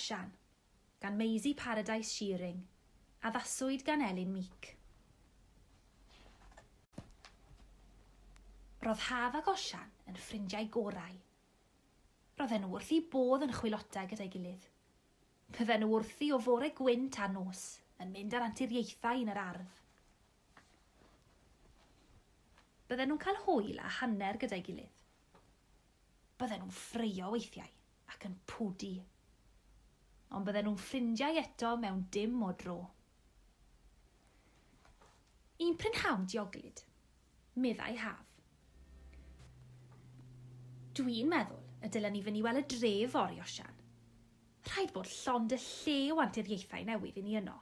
Osian, gan Maisie Paradise Shearing, addaswyd gan Elin Meek. Roedd Haf ac Osian yn ffrindiau gorau. Roedden nhw wrthi bodd yn chwilota gyda'i gilydd. Bydden nhw wrthi o fore gwyn tan nos yn mynd ar anturiaethau yn yr ardd. Bydden nhw'n cael hwyl a hanner gyda'i gilydd. Bydden nhw'n ffrio weithiau ac yn pwdi. Ond bydden nhw'n ffrindiau eto mewn dim o dro. Un prynhawn dioglyd, meddai Haf. Dwi'n meddwl y dylen ni fynd i weld y dref o'r Osian. Rhaid bod llond y lle o anturiaethau newydd i ni yno.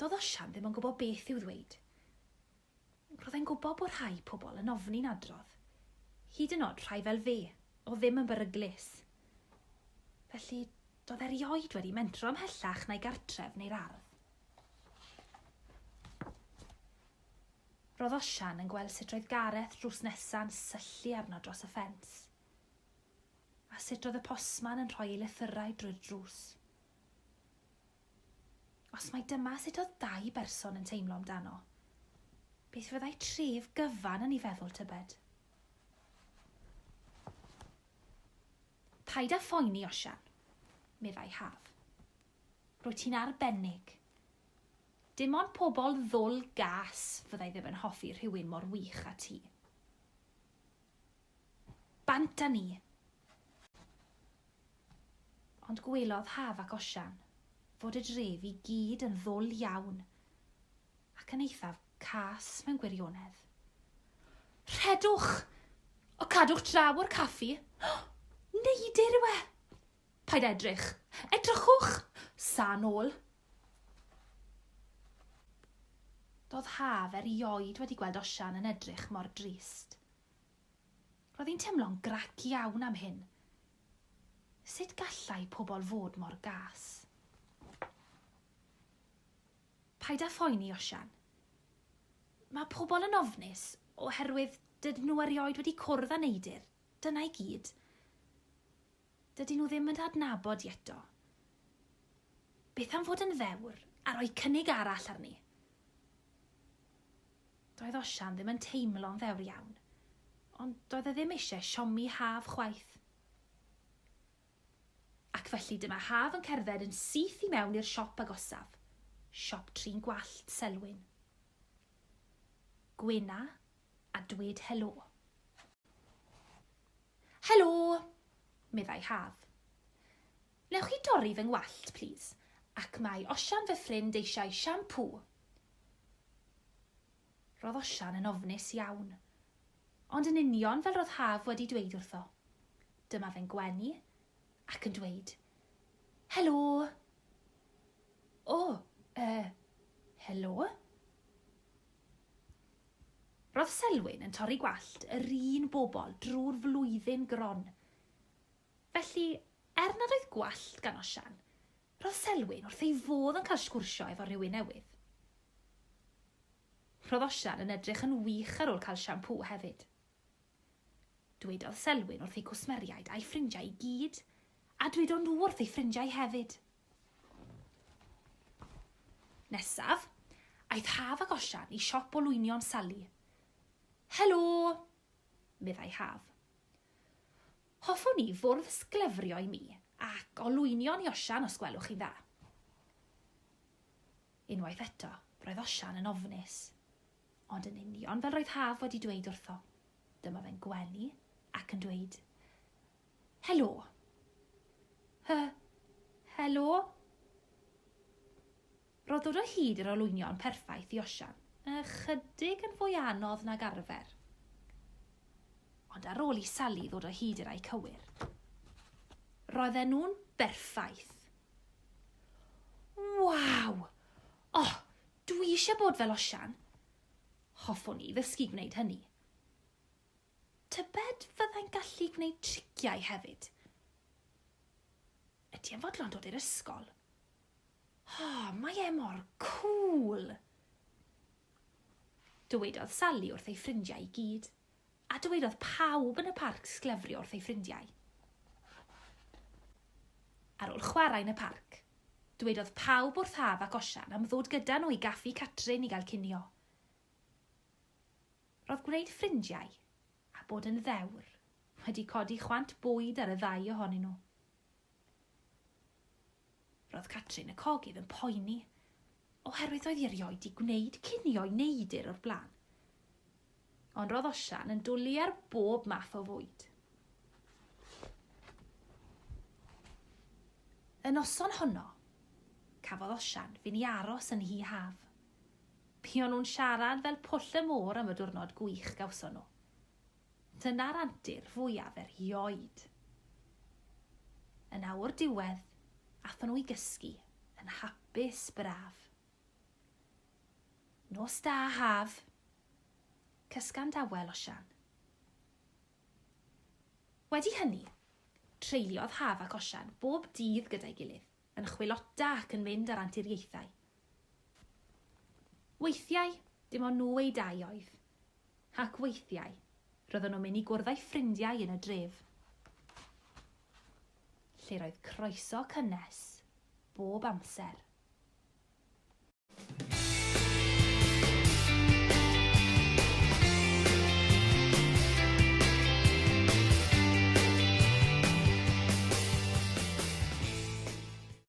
Doedd Osian ddim yn gwybod beth i'w ddweud. Roedd e'n gwybod bod rhai pobl yn ofni'n adrodd. Hyd yn oed rhai fel fe, o ddim yn beryglus. Felly, doedd erioed wedi mentro ymhellach na'i gartref neu'r ardd. Roedd Osian yn gweld sut roedd Gareth drws nesa'n syllu arno dros y ffens, a sut roedd y posman yn rhoi ei lythyrau drwy'r drws. Os mai dyma sut oedd dau berson yn teimlo amdano, beth fyddai tref gyfan yn ei feddwl tybed? Paid â phoeni, Osian, meddai Haf. Rwyt ti'n arbennig. Dim ond pobl ddwl gas fyddai ddim yn hoffi rhywun mor wych a ti. Bant â ni. Ond gwelodd Haf ac Osian fod y dref i gyd yn ddwl iawn ac yn eithaf cas mewn gwirionedd. Rhedwch! O cadwch draw o'r caffi. Neidir yw e! Paid edrych! Edrychwch! Sa nôl! Doedd Haf erioed wedi gweld Osian yn edrych mor drist. Roedd hi'n teimlo'n grac iawn am hyn. Sut gallai pobl fod mor gas? Paid â phoeni, Osian. Mae pobl yn ofnus oherwydd dydyn nhw erioed wedi cwrdd â neidir. Dyna i gyd. Dydyn nhw ddim yn adnabod i eto. Beth am fod yn ddewr a rhoi cynnig arall arni? Doedd Osian ddim yn teimlo'n ddewr iawn, ond doedd e ddim eisiau siomi Haf chwaith. Ac felly dyma Haf yn cerdded yn syth i mewn i'r siop agosaf, siop trin gwallt Selwyn. Gwena a dweud helo. Helo, meddai Haf. Newch chi dorri fy ngwallt, please, ac mae Osian fy ffrind eisiau siampŵ. Roedd Osian yn ofnus iawn, ond yn union fel roedd Haf wedi dweud wrtho. Dyma fe'n gwenu ac yn dweud, helo. O, helo? Roedd Selwyn yn torri gwallt yr un bobl drwy'r flwyddyn gron. Felly, nad oedd gwallt gan Osian, roedd Selwyn wrth ei fodd yn cael sgwrsio efo rhywun newydd. Roedd Osian yn edrych yn wych ar ôl cael siampŵ hefyd. Dwedodd Selwyn wrth ei cwsmeriaid a'i ffrindiau i gyd, a dwedodd nhw wrth ei ffrindiau hefyd. Nesaf, aeth Haf ac Osian i siop olwynion Sally. Helo, meddai Haf. Hoffwn ni fwrdd sglefrio i mi ac olwynion i Osian os gwelwch chi dda. Unwaith eto, roedd Osian yn ofnus. Ond yn union fel roedd Haf wedi dweud wrtho. Dyma fe'n gwenu ac yn dweud, helo. Helo? Roedd dod o hyd yr olwynion perffaith i Osian, ychydig yn fwy anodd nag arfer. Ond ar ôl i Sally ddod o hyd i'r ei cywir, roedden nhw'n berffaith. Waw! O, dwi eisiau bod fel Osian. Hoffwn ni ddysgu gwneud hynny. Tybed fyddai'n gallu gwneud triciau hefyd? Ydy e'n fodlon dod i'r ysgol? Mae e mor cool! Dywedodd Sally wrth ei ffrindiau i gyd, a dywedodd pawb yn y parc sglefrio wrth ei ffrindiau. Ar ôl chwarae yn y parc, dywedodd pawb wrth Haf ac Osian am ddod gyda nhw i gaffi Catrin i gael cinio. Roedd gwneud ffrindiau a bod yn ddewr wedi codi chwant bwyd ar y ddau ohonyn nhw. Roedd Catrin y cogydd yn poeni, oherwydd oedd erioed i gwneud cinio i neidyr o'r blaen. Ond roedd Osian yn dwlu ar bob math o fwyd. Y noson honno, cafodd Osian fynd i aros yn hi Haf. Buon nhw'n siarad fel pwll y môr am y diwrnod gwych gawson nhw. Dyna'r antur fwyaf erioed. Yn awr diwedd, athon nhw i gysgu yn hapus braf. Nos da Haf, cysgan dawel Osian. Wedi hynny, treuliodd Haf ac Osian bob dydd gyda'i gilydd, yn chwilota ac yn mynd ar anturiaethau. Weithiau, dim ond nhw ei dau oedd, ac weithiau, roedden nhw'n mynd i gwrddau ffrindiau yn y dref. Lle roedd croeso cynnes bob amser.